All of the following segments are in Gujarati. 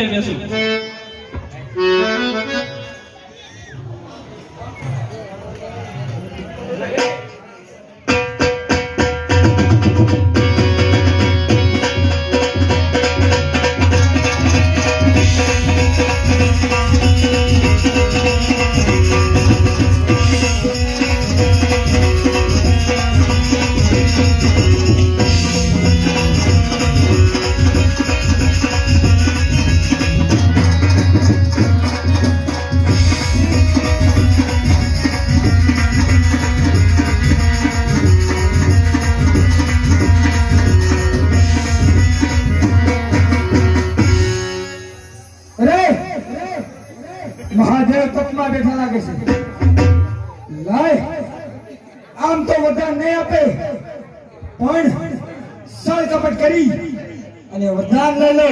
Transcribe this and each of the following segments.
લઈ બેસું. મહાદેવ તપમાં બેઠા લાગે છે. લાય આમ તો વરદાન નહીં આપે, પણ સળ કપટ કરી અને વરદાન લઈ લો.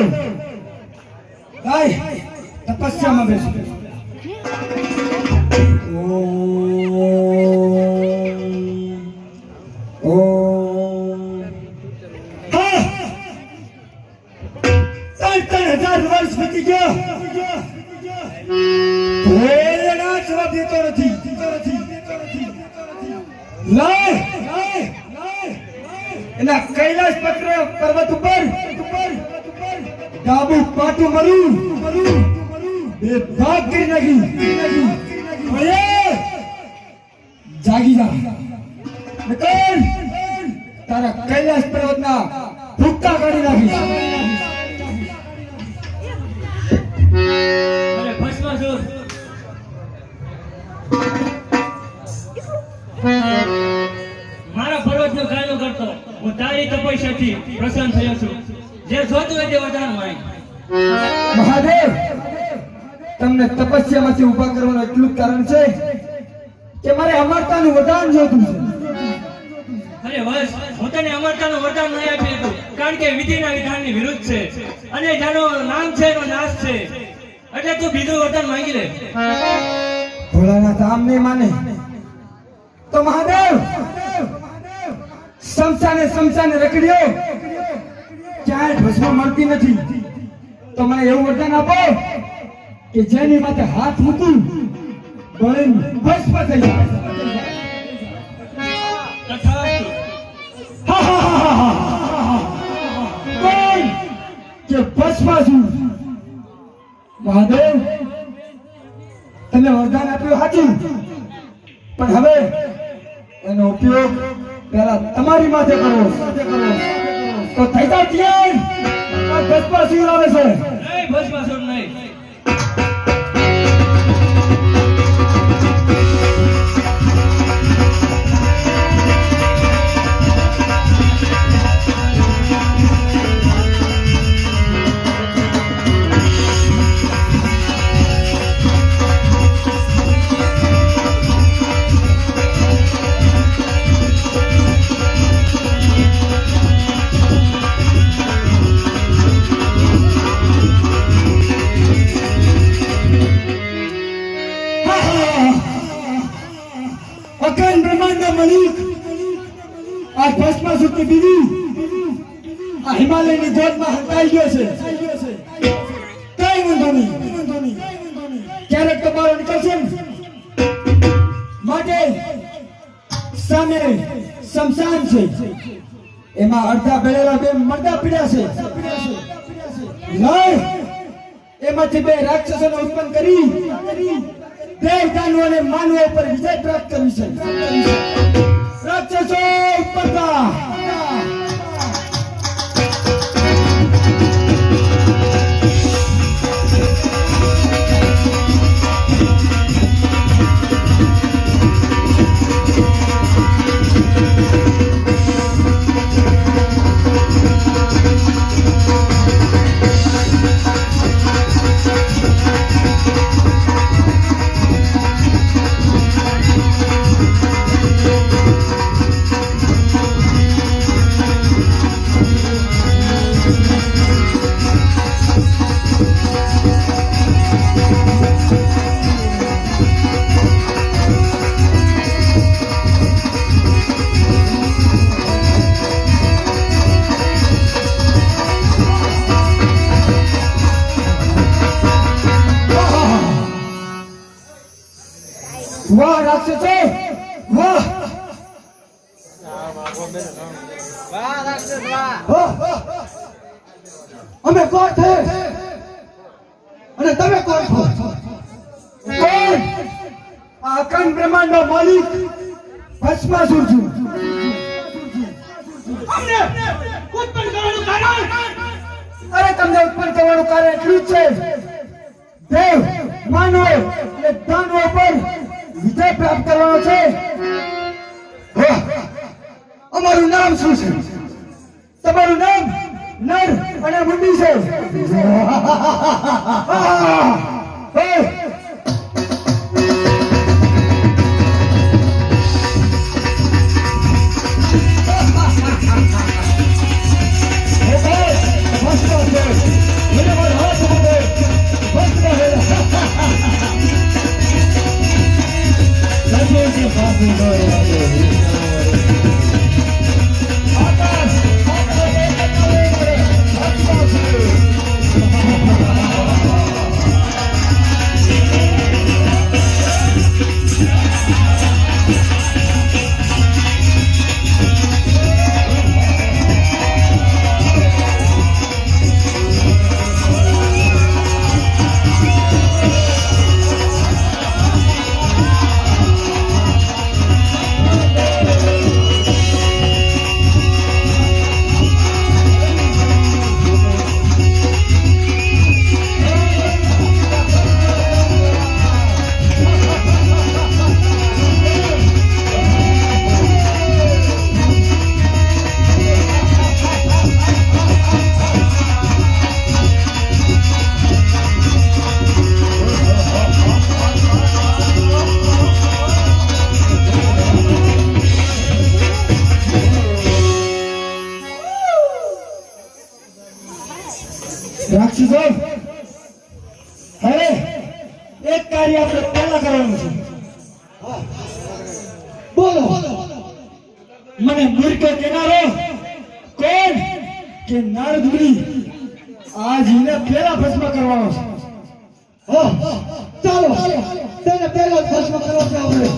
લાય તપસ્યામાં બેસો. વર્ષ વીતી ગયા, જવાબ દેતો નથી. એના કૈલાશ પર્વત ઉપર ડાબુ પાટું મરું બે ભાગ કરી નાખી. જાગી જા, તારા કૈલાશ પર્વતના ભૂક્કા કાઢી નાખી. મારા પર્વતનો કાયદો કરતો હું તારી તપસ્યાથી પ્રસન્ન થયો છું. જે જોતું હોય તે વરદાન માંગ. મહાદેવ, તમને તપસ્યામાંથી ઊભા કરવાનું એટલું જ કારણ છે કે મારે અમરતાનું વરદાન જોતું છે. અરે બસ, હું તને અમરતાનું વરદાન નહીં આપી દીધું, કારણ કે વિધિના વિધાનની વિરુદ્ધ છે અને જેનું નામ છે એનો નાશ છે. એટલે તું બીજું વરદાન માંગી લે. ભોળાનાથ આમ નહીં માને તો મહાદેવ સમસાને રખડ્યો, ક્યાંય ભસ્મ મળતી નથી. તો મને એવું વરદાન આપો કે જેની માથે હાથ મૂકું બળીને ભસ્મ થઈ જાય. કોણ કે ભસ્મ છું? મહાદેવ, તમે વરદાન આપ્યું સાચું, પણ હવે એનો ઉપયોગ પહેલા તમારી માથે કરવો. તો થઈ જાવ ત્યાં ભસ્માસુર આવે છે. નહીં, ભસ્માસુર નહીં. અખંડ બ્રહ્માંડના મલિક આ ભસ્માસુરની બીવી આ હિમાલયની ગોદમાં હંતાઈ ગયો છે. કઈ વાંધો નહીં, ક્યારેક તો બહાર નીકળશે. માટે સામે શમશાન છે, એમાં અડધા બેળેલા બે મરદા પીડ્યા છે. લઈ એમાંથી બે રાક્ષસોને ઉત્પન્ન કરી દેવતાનું અને માનવો પર વિજય પ્રાપ્ત કર્યું છે. રાક્ષસો ઉત્પન્ન વાહ રાક્ષસો વાહ અમે કોણ છે અને તમે કોણ છો કોણ આ અખંડ બ્રહ્માંડનો માલિક ભસ્માસુર છું અમને ઉત્પન્ન કરવાનું કારણ અરે તમને ઉત્પન્ન કરવાનું કારણ એટલું જ છે દેવ માનવ અને દાનવો પર વિજય પ્રાપ્ત કરવાનો છે વાહ! અમારું નામ શું છે તમારું નામ નર અને મુંડી છે હે! રાક્ષસો હવે એક કાર્ય આપણે પહેલા કરવાનું છે બોલો મને મૂર્ખ કહેનારો કોણ કે નારદ મુનિ આજ એને પહેલા ભસ્મ કરવાનો છે ચાલો તેને પહેલા ભસ્મ કરવો છે આપણે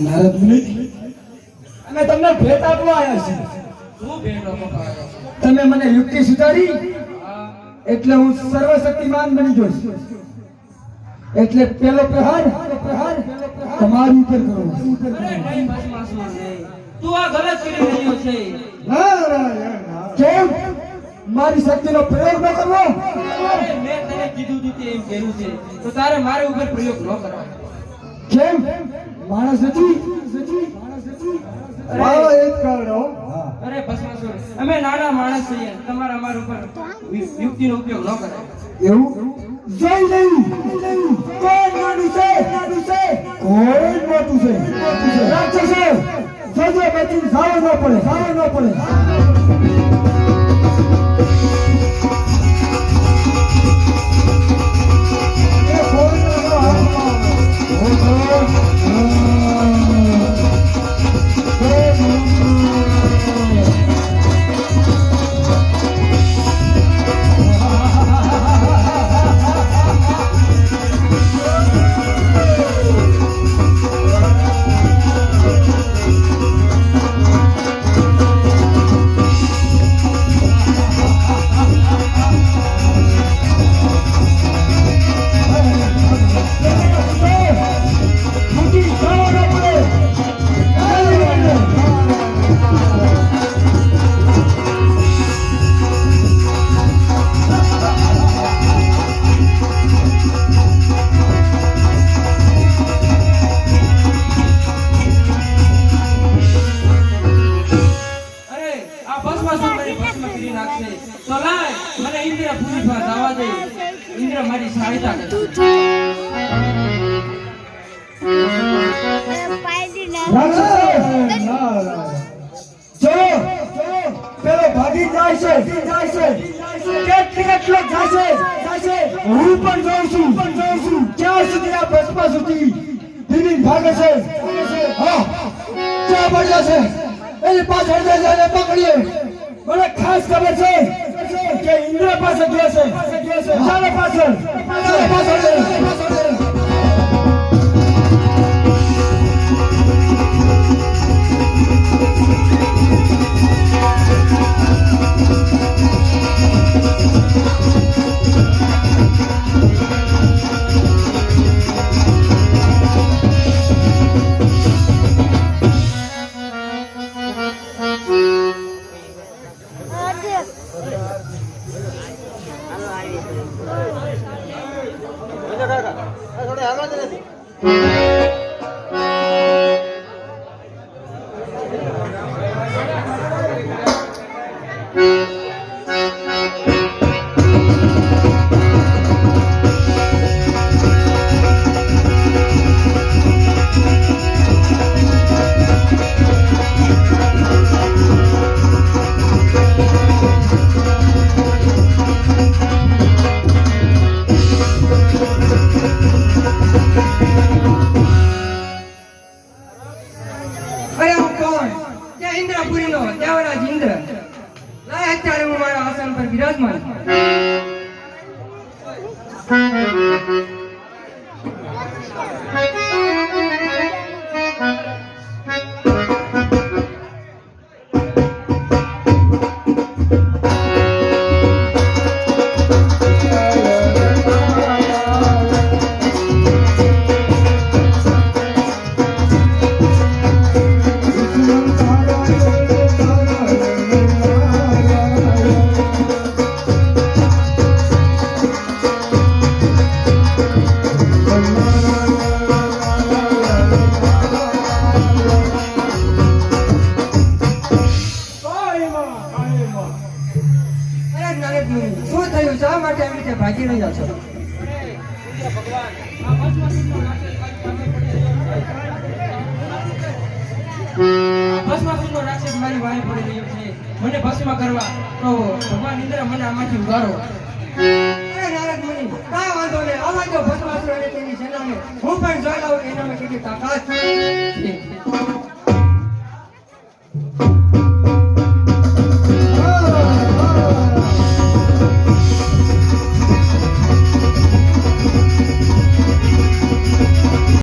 નારદ મુનિ અમે તમને ભેટ આપવા આવ્યા છીએ શું ભેટ આપવા આવ્યા છો? તમે મને યુક્તિ સુધારી એટલે હું સર્વશક્તિમાન બની જઈશ એટલે પેલો પ્રહાર તમારી ઉપર કરો અરે નહીં ભસ્માસુર નહીં. તું આ ગલત કરી રહ્યો છે. કેમ મારી શક્તિનો પ્રયોગ ન કરવો અરે મેં તને કીધું હતું કે એમ કર્યું છે તો તારે મારા ઉપર પ્રયોગ ન કરવાનો. કેમ માણસ નથી મારો એ જ કારણ હો. હા. અરે ભસ્માસુર, અમે નાના માણસ છીએ, તમારા અમારા ઉપર યુક્તિનો ઉપયોગ ન કરાય. એવું જોઈ લઈ કોણ નાનું છે કોણ મોટું છે રાક્ષસો જોજો બચી સાવ ન પડે એ કોણનો હાથમાં પેલો ભાગી જાય છે કેટલો જાય છે હું પણ જોઉં છું ક્યાં સુધી આ બસમાં સુધી દીદી ભાગે છે હા ક્યાં પડ્યા છે એની પાછળ જઈને પકડીએ મને ખાસ ખબર છે કે ઇન્દ્ર પાસે ગયો છે ચાલો પાછળ ભાગી રહ્યા છો ભસ્માસુરનો રાક્ષસ મારી વાહે પડી રહ્યો છે, મને ભસ્મ કરવા તો ભગવાન ઇન્દ્ર મને આમાંથી ઉગારો. નારદ મુનિ, કાંઈ વાંધો નહીં, આવા જો ભસ્માસુર અને તેની સેનાને હું પણ જોઈ લઉં એનામાં કેટલી તાકાત છે.